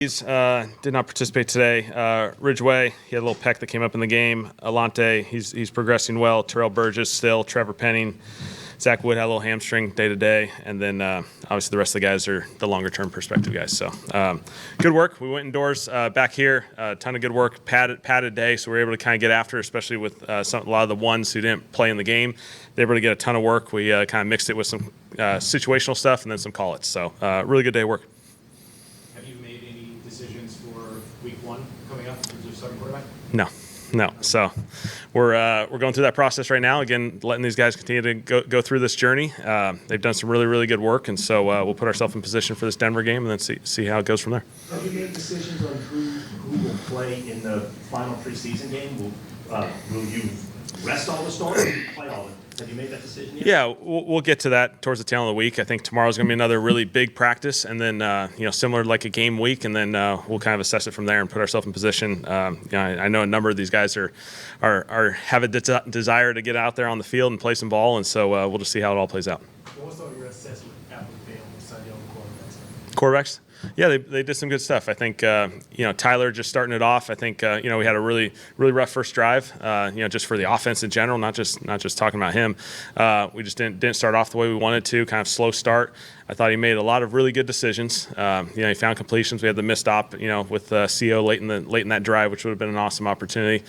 Did not participate today. Ridgeway, he had a little peck that came up in the game. Alante, he's progressing well. Terrell Burgess still. Trevor Penning. Zach Wood had a little hamstring day to day. And then obviously the rest of the guys are the longer term perspective guys. So good work. We went indoors back here. A ton of good work. Padded day, so we were able to kind of get after, especially with a lot of the ones who didn't play in the game. They were able to get a ton of work. We kind of mixed it with some situational stuff and then some call-its. So really good day of work. Decisions for week one coming up in terms of starting quarterback? No. So we're going through that process right now. Again, letting these guys continue to go through this journey. They've done some really good work, and so we'll put ourselves in position for this Denver game and then see how it goes from there. Have you made decisions on who will play in the final preseason game? Will you rest all the starters or will you play all of them? Have you made that decision yet? Yeah, we'll get to that towards the tail of the week. I think tomorrow's going to be another really big practice, and then similar to like a game week, and then we'll kind of assess it from there and put ourselves in position. I know a number of these guys have a desire to get out there on the field and play some ball, and so we'll just see how it all plays out. What's your assessment after the game beside the other quarterbacks? Quarterbacks? Yeah, they did some good stuff. I think Tyler just starting it off. I think we had a really rough first drive. Just for the offense in general, not just talking about him. We just didn't start off the way we wanted to. Kind of slow start. I thought he made a lot of really good decisions. He found completions. We had the missed op. With CO late in that drive, which would have been an awesome opportunity.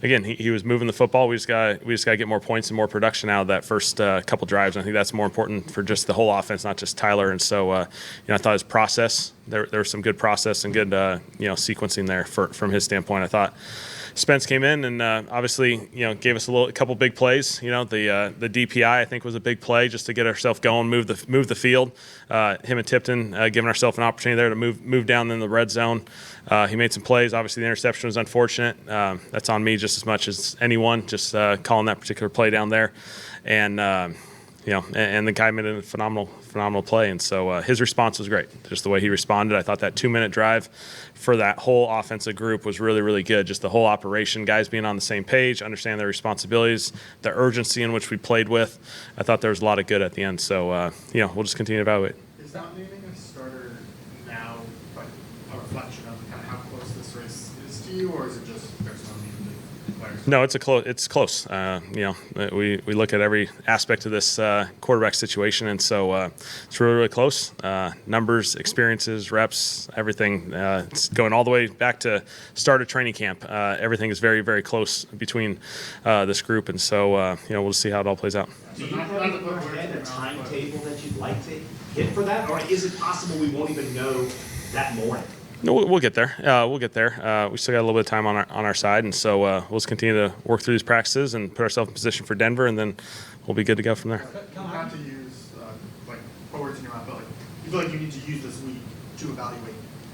Again, he was moving the football. We just got to get more points and more production out of that first couple drives. And I think that's more important for just the whole offense, not just Tyler. And so, I thought his process there was some good process and good sequencing there from his standpoint. I thought Spence came in and obviously gave us a couple big plays. The DPI I think was a big play just to get ourselves going, move the field. Him and Tipton giving ourselves an opportunity there to move down in the red zone. He made some plays. Obviously the interception was unfortunate. That's on me just as much as anyone. Just calling that particular play down there, and the guy made a phenomenal play. And so his response was great. Just the way he responded. I thought that 2-minute drive for that whole offensive group was really good. Just the whole operation, guys being on the same page, understanding their responsibilities, the urgency in which we played with. I thought there was a lot of good at the end. So, we'll just continue to evaluate. Is not naming a starter now like a reflection of kind of how close this race is to you, or is it just there's no need to declare? No, it's close. We look at every aspect of this quarterback situation, and so it's really close. Numbers, experiences, reps, everything. It's going all the way back to start of training camp. Everything is very close between this group, and so we'll see how it all plays out. Do you have in your head a timetable that you'd like to hit for that, or is it possible we won't even know that morning? No, we'll get there. We still got a little bit of time on our side, and so we'll just continue to work through these practices and put ourselves in position for Denver, and then we'll be good to go from there. Not to use put words in your mouth, but you feel like you need to use this week to evaluate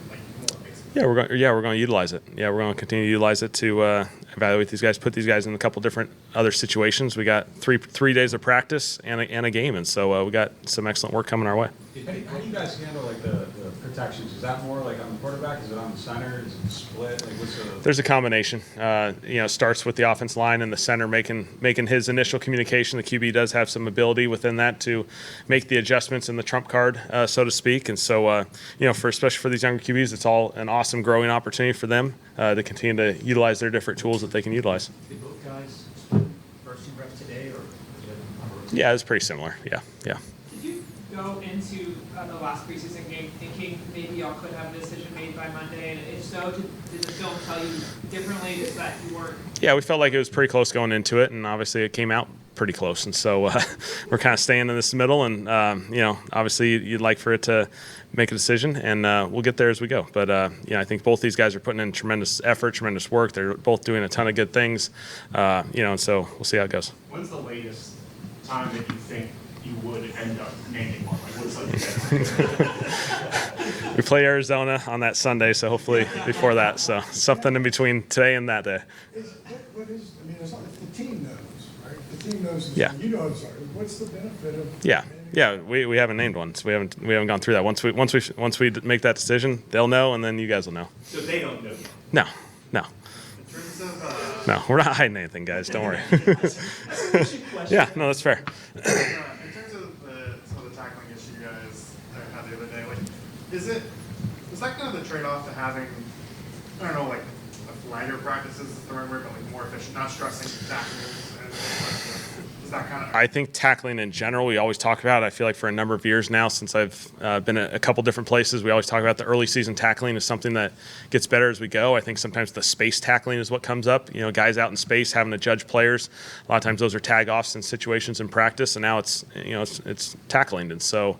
more, basically. We're going to utilize it. Yeah, we're going to continue to utilize it to evaluate these guys, put these guys in a couple different other situations. We got three days of practice and a game, and so we got some excellent work coming our way. How do you guys handle the protections? Is that more on the quarterback? Is it on the center? Is it split? There's a combination. Starts with the offense line and the center making his initial communication. The QB does have some ability within that to make the adjustments in the trump card, so to speak. And so, especially for these younger QBs, it's all an awesome growing opportunity for them to continue to utilize their different tools that they can utilize. Did both guys split first team reps today, or was it Yeah, it's pretty similar. Yeah. Did you go into the last preseason game thinking maybe y'all could have a decision made by Monday? And if so, did the film tell you differently? Just that you weren't? Yeah, we felt like it was pretty close going into it, and obviously it came out pretty close. And so we're kind of staying in this middle, and obviously you'd like for it to make a decision, and we'll get there as we go. But I think both these guys are putting in tremendous effort, tremendous work. They're both doing a ton of good things, and so we'll see how it goes. When's the latest time that you think you would end up naming one? What's the We play Arizona on that Sunday, so hopefully before that. So something in between today and that day. It's not the team knows, right? The team knows. Yeah. You know, what's the benefit of? Yeah. We haven't named one, so we haven't gone through that. Once we make that decision, they'll know, and then you guys will know. So they don't know yet? No. in terms of No, we're not hiding anything, guys. Don't worry. Yeah, no, that's fair. in terms of some of the tackling issue you guys had the other day, is it that kind of the trade-off to having, I don't know, like lighter practices is the right word, but like more efficient, not stressing tackles and is that kind of? I think tackling in general, we always talk about. I feel like for a number of years now, since I've been at a couple different places, we always talk about the early season tackling is something that gets better as we go. I think sometimes the space tackling is what comes up. You know, guys out in space having to judge players. A lot of times those are tag offs in situations in practice, and now it's it's tackling. And so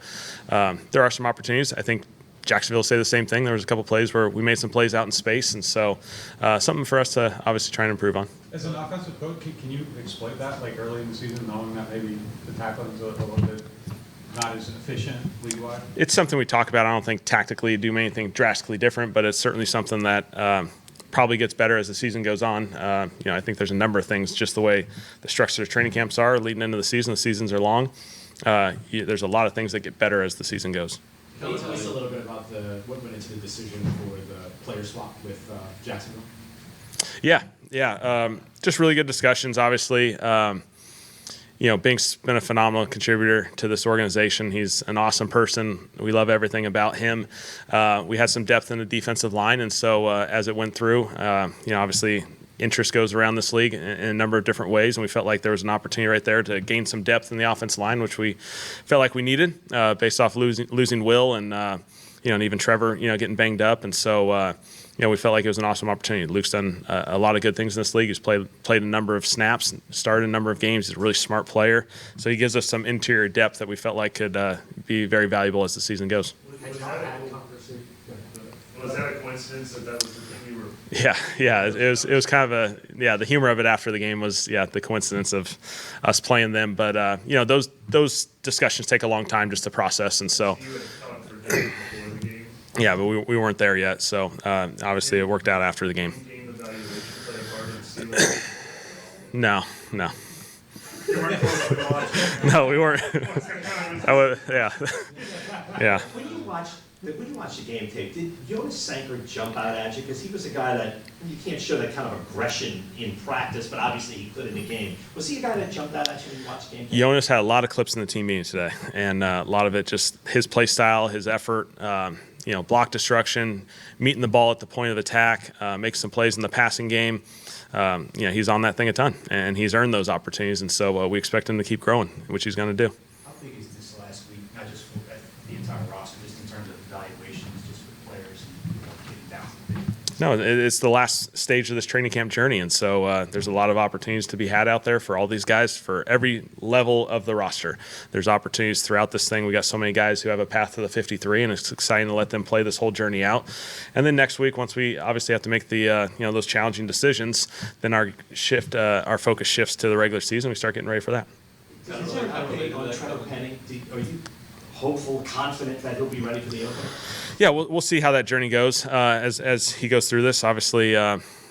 there are some opportunities. I think Jacksonville will say the same thing. There was a couple plays where we made some plays out in space, and so something for us to obviously try and improve on. As an offensive coach, can you exploit that, like early in the season, knowing that maybe the tackling is a little bit not as efficient league-wide? It's something we talk about. I don't think tactically do anything drastically different, but it's certainly something that probably gets better as the season goes on. I think there's a number of things, just the way the structure of training camps are leading into the season. The seasons are long. There's a lot of things that get better as the season goes. Can you tell us a little bit about what went into the decision for the player swap with Jacksonville? Yeah. Just really good discussions, obviously. Bink's been a phenomenal contributor to this organization. He's an awesome person. We love everything about him. We had some depth in the defensive line, and so as it went through, obviously interest goes around this league in a number of different ways, and we felt like there was an opportunity right there to gain some depth in the offensive line, which we felt like we needed based off losing Will and and even Trevor getting banged up, and so we felt like it was an awesome opportunity. Luke's done a lot of good things in this league. He's played a number of snaps, started a number of games. He's a really smart player, so he gives us some interior depth that we felt like could be very valuable as the season goes. Was that a coincidence that was the thing you were? Yeah. It was kind of the humor of it after the game was the coincidence of us playing them, but those discussions take a long time just to process, and so. You had talked for days before the game. Yeah, but we weren't there yet, so obviously it worked out after the game. Game evaluation play a part in the season? No. You weren't close to watching. No, we weren't. Yeah. When you watch the game tape, did Jonas Sanker jump out at you? Because he was a guy that you can't show that kind of aggression in practice, but obviously he could in the game. Was he a guy that jumped out at you when you watched the game tape? Jonas had a lot of clips in the team meeting today, and a lot of it just his play style, his effort, block destruction, meeting the ball at the point of attack, make some plays in the passing game. He's on that thing a ton, and he's earned those opportunities, and so we expect him to keep growing, which he's going to do. How big is this last week, not just for the entire roster, just in terms of evaluations, just for players getting down to the big? No, it's the last stage of this training camp journey, and so there's a lot of opportunities to be had out there for all these guys, for every level of the roster. There's opportunities throughout this thing. We got so many guys who have a path to the 53, and it's exciting to let them play this whole journey out. And then next week, once we obviously have to make the those challenging decisions, then our focus shifts to the regular season. We start getting ready for that. Is there an update on Trevor Penning? Are you hopeful, confident that he'll be ready for the opener? Yeah, we'll see how that journey goes as he goes through this. Obviously,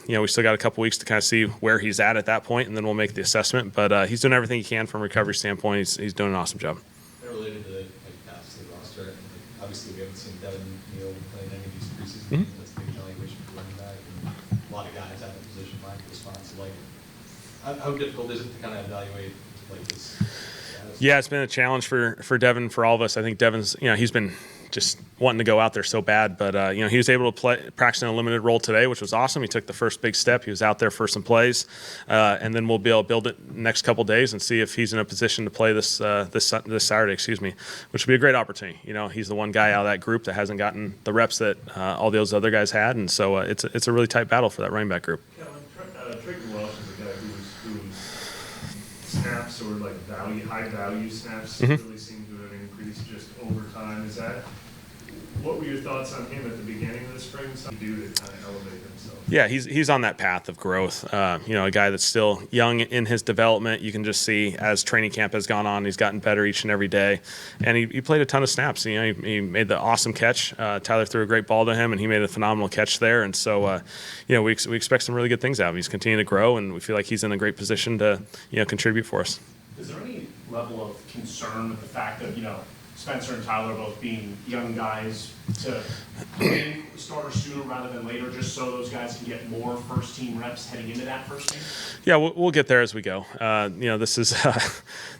we still got a couple weeks to kind of see where he's at that point, and then we'll make the assessment. But he's doing everything he can from a recovery standpoint. He's doing an awesome job. Related to the paths to the roster, obviously we haven't seen Devin Neal play in any of these preseason games. That's a big evaluation for running back, and a lot of guys out of position line response. How difficult is it to kind of evaluate this status? Yeah, it's been a challenge for Devin, for all of us. I think Devin's, he's been just wanting to go out there so bad, but he was able to practice in a limited role today, which was awesome. He took the first big step. He was out there for some plays, and then we'll be able to build it next couple days and see if he's in a position to play this Saturday, which would be a great opportunity. He's the one guy out of that group that hasn't gotten the reps that all those other guys had, and so it's a really tight battle for that running back group. Kellen, Trigger Welsh is a guy whose snaps or high value snaps really seem to have increased just over time. What were your thoughts on him at the beginning of the spring? Something to do to kind of elevate himself? Yeah, he's on that path of growth. A guy that's still young in his development. You can just see as training camp has gone on, he's gotten better each and every day. And he played a ton of snaps. He made the awesome catch. Tyler threw a great ball to him, and he made a phenomenal catch there. And so, we expect some really good things out of him. He's continuing to grow, and we feel like he's in a great position to, contribute for us. Is there any level of concern with the fact that, Spencer and Tyler both being young guys to name starters sooner rather than later, just so those guys can get more first team reps heading into that first game? Yeah, we'll get there as we go. This is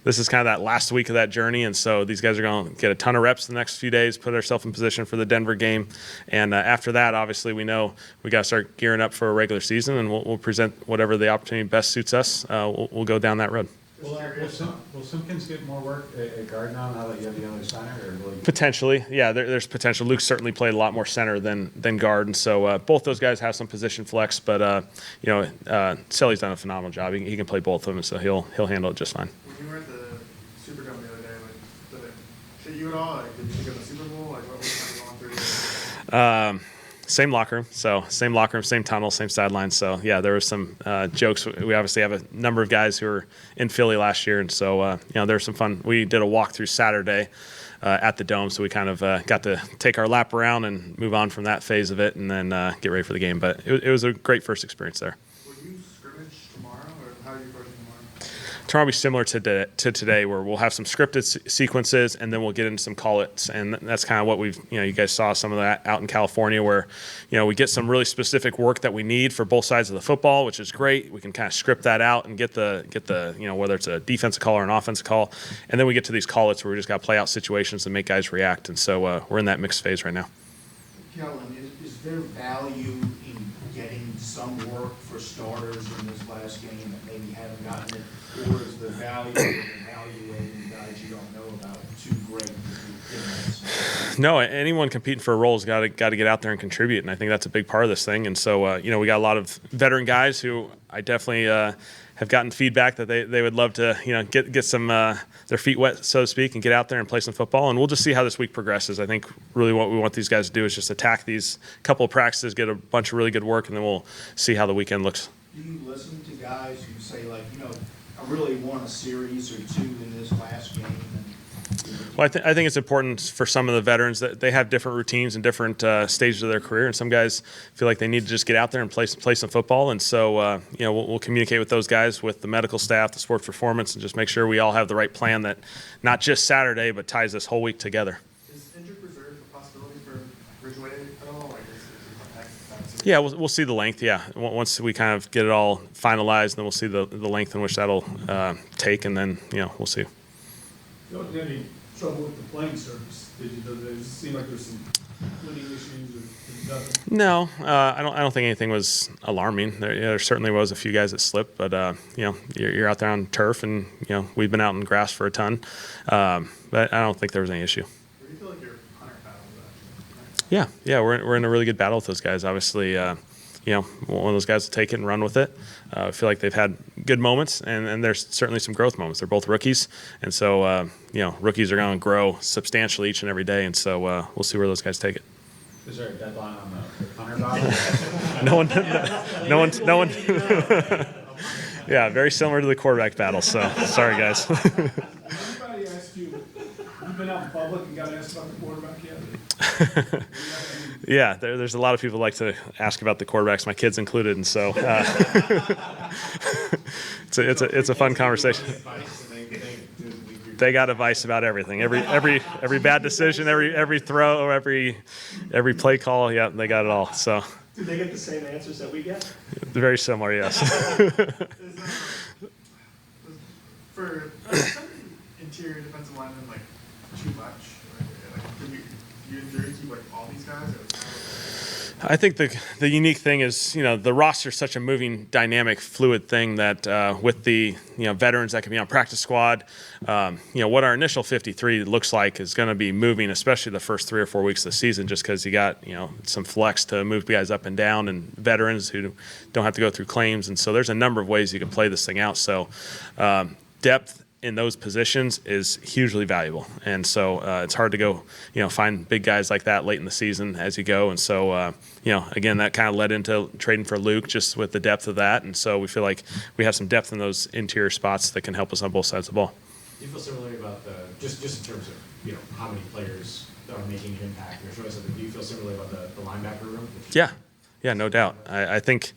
this is kind of that last week of that journey, and so these guys are going to get a ton of reps the next few days, put ourselves in position for the Denver game, and after that, obviously, we know we got to start gearing up for a regular season, and we'll present whatever the opportunity best suits us. We'll go down that road. Will Simpkins get more work at guard now that you have the other center, or will he? Potentially, yeah. There's potential. Luke certainly played a lot more center than guard, and so both those guys have some position flex. But Selly's done a phenomenal job. He can play both of them, so he'll handle it just fine. When you were at the Superdome the other day, did it hit you at all? Did you think of the Super Bowl? What was kind of going through? Same locker room, same tunnel, same sideline. So yeah, there was some jokes. We obviously have a number of guys who were in Philly last year, and so there was some fun. We did a walkthrough Saturday at the Dome, so we kind of got to take our lap around and move on from that phase of it, and then get ready for the game. But it was a great first experience there. Will you scrimmage tomorrow, or how are you approaching tomorrow? Tomorrow will be similar to today, where we'll have some scripted sequences, and then we'll get into some call-its, and that's kind of what we've, you guys saw some of that out in California, where, we get some really specific work that we need for both sides of the football, which is great. We can kind of script that out and get the whether it's a defensive call or an offensive call, and then we get to these call-its where we just got to play out situations and make guys react, and so we're in that mixed phase right now. Kellen, is there value in getting some work for starters in this last game that maybe haven't gotten it? Or is the value of evaluating guys you don't know about too great to be in? No, anyone competing for a role has got to get out there and contribute, and I think that's a big part of this thing. And so, we got a lot of veteran guys who I definitely have gotten feedback that they would love to, get some their feet wet, so to speak, and get out there and play some football. And we'll just see how this week progresses. I think really what we want these guys to do is just attack these couple of practices, get a bunch of really good work, and then we'll see how the weekend looks. Do you listen to guys who say, like, I really won a series or two in this last game? Well, I think it's important for some of the veterans that they have different routines and different stages of their career, and some guys feel like they need to just get out there and play some football. And so, we'll communicate with those guys, with the medical staff, the sports performance, and just make sure we all have the right plan that not just Saturday, but ties this whole week together. Is injured reserve a possibility for Ridgeway at all? Like, Yeah, we'll see the length. Yeah, once we kind of get it all finalized, then we'll see the length in which that'll take, and then we'll see. You don't have any trouble with the playing surface, did you? Does it seem like there's some winning issues or nothing? No, I don't think anything was alarming. There certainly was a few guys that slipped, but you're out there on turf, and we've been out in grass for a ton, but I don't think there was any issue. Where do you feel like your Hunter battle is actually? Yeah, we're in a really good battle with those guys. Obviously, one of those guys will take it and run with it. I feel like they've had good moments, and there's certainly some growth moments. They're both rookies, and so rookies are going to grow substantially each and every day, and so we'll see where those guys take it. Is there a deadline on the Hunter battle? No one. Yeah, very similar to the quarterback battle. So sorry, guys. Anybody asked you, you've been out in public and got asked about the quarterback yet? Yeah, there's a lot of people who like to ask about the quarterbacks, my kids included, and so it's a fun conversation. They got advice about everything, every bad decision, every throw, every play call. Yeah, they got it all. So Do they get the same answers that we get? very similar, yes. For interior defensive linemen, like, too much? Like, do you injury keep, like, all these guys? Or I think the unique thing is, the roster is such a moving, dynamic, fluid thing that with the, veterans that can be on practice squad, what our initial 53 looks like is going to be moving, especially the first 3 or 4 weeks of the season, just because you got, some flex to move guys up and down, and veterans who don't have to go through claims. And so there's a number of ways you can play this thing out. So depth in those positions is hugely valuable, and so it's hard to go, find big guys like that late in the season as you go. And so, again, that kind of led into trading for Luke, just with the depth of that. And so we feel like we have some depth in those interior spots that can help us on both sides of the ball. Do you feel similarly about just in terms of how many players are making an impact? Do you feel similarly about the linebacker room? Yeah, Yeah, no doubt. I think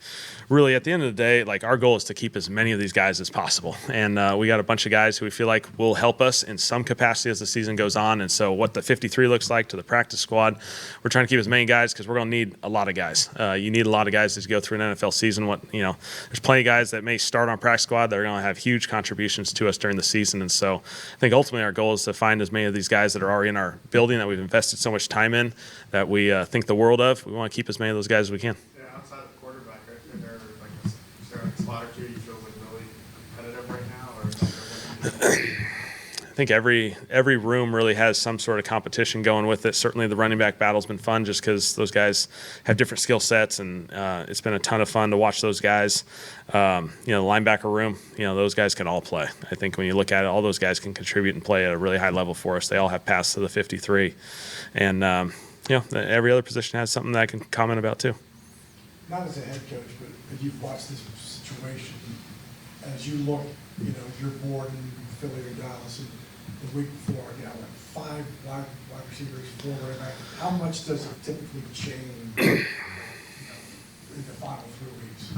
really at the end of the day, like our goal is to keep as many of these guys as possible. And we got a bunch of guys who we feel like will help us in some capacity as the season goes on. And so what the 53 looks like to the practice squad, we're trying to keep as many guys because we're going to need a lot of guys. You need a lot of guys as you go through an NFL season. There's plenty of guys that may start on practice squad that are going to have huge contributions to us during the season. And so I think ultimately our goal is to find as many of these guys that are already in our building that we've invested so much time in, that we think the world of. We want to keep as many of those guys as we can. Yeah, outside of quarterback, right, is there like a spot or two you feel like really competitive right now, or something? I think every room really has some sort of competition going with it. Certainly the running back battle's been fun just because those guys have different skill sets, and it's been a ton of fun to watch those guys. The linebacker room, those guys can all play. I think when you look at it, all those guys can contribute and play at a really high level for us. They all have passed to the 53. And, every other position has something that I can comment about too. Not as a head coach, but you've watched this situation. As you look, you're bored in Philly or Dallas, and the week before, like 5 wide receivers, 4 running back. How much does it typically change in the final 3 weeks?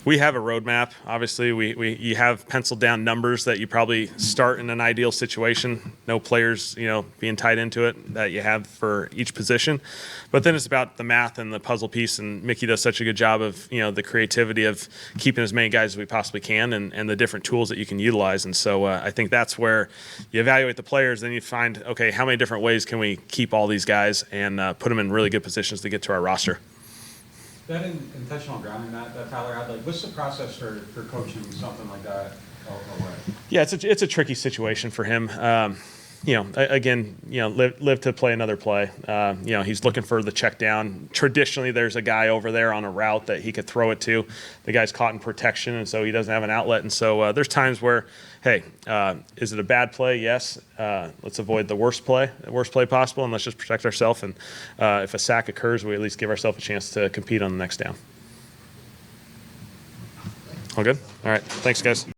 We have a roadmap. Obviously, you have penciled down numbers that you probably start in an ideal situation. No players, being tied into it that you have for each position. But then it's about the math and the puzzle piece. And Mickey does such a good job of, the creativity of keeping as many guys as we possibly can, and the different tools that you can utilize. And so I think that's where you evaluate the players. Then you find, okay, how many different ways can we keep all these guys and put them in really good positions to get to our roster? That intentional grounding that Tyler had, what's the process for coaching something like that away? Yeah, it's a tricky situation for him. Live to play another play. He's looking for the check down. Traditionally, there's a guy over there on a route that he could throw it to. The guy's caught in protection, and so he doesn't have an outlet. And so there's times where, hey, is it a bad play? Yes. Let's avoid the worst play possible, and let's just protect ourselves. And if a sack occurs, we at least give ourselves a chance to compete on the next down. All good? All right. Thanks, guys.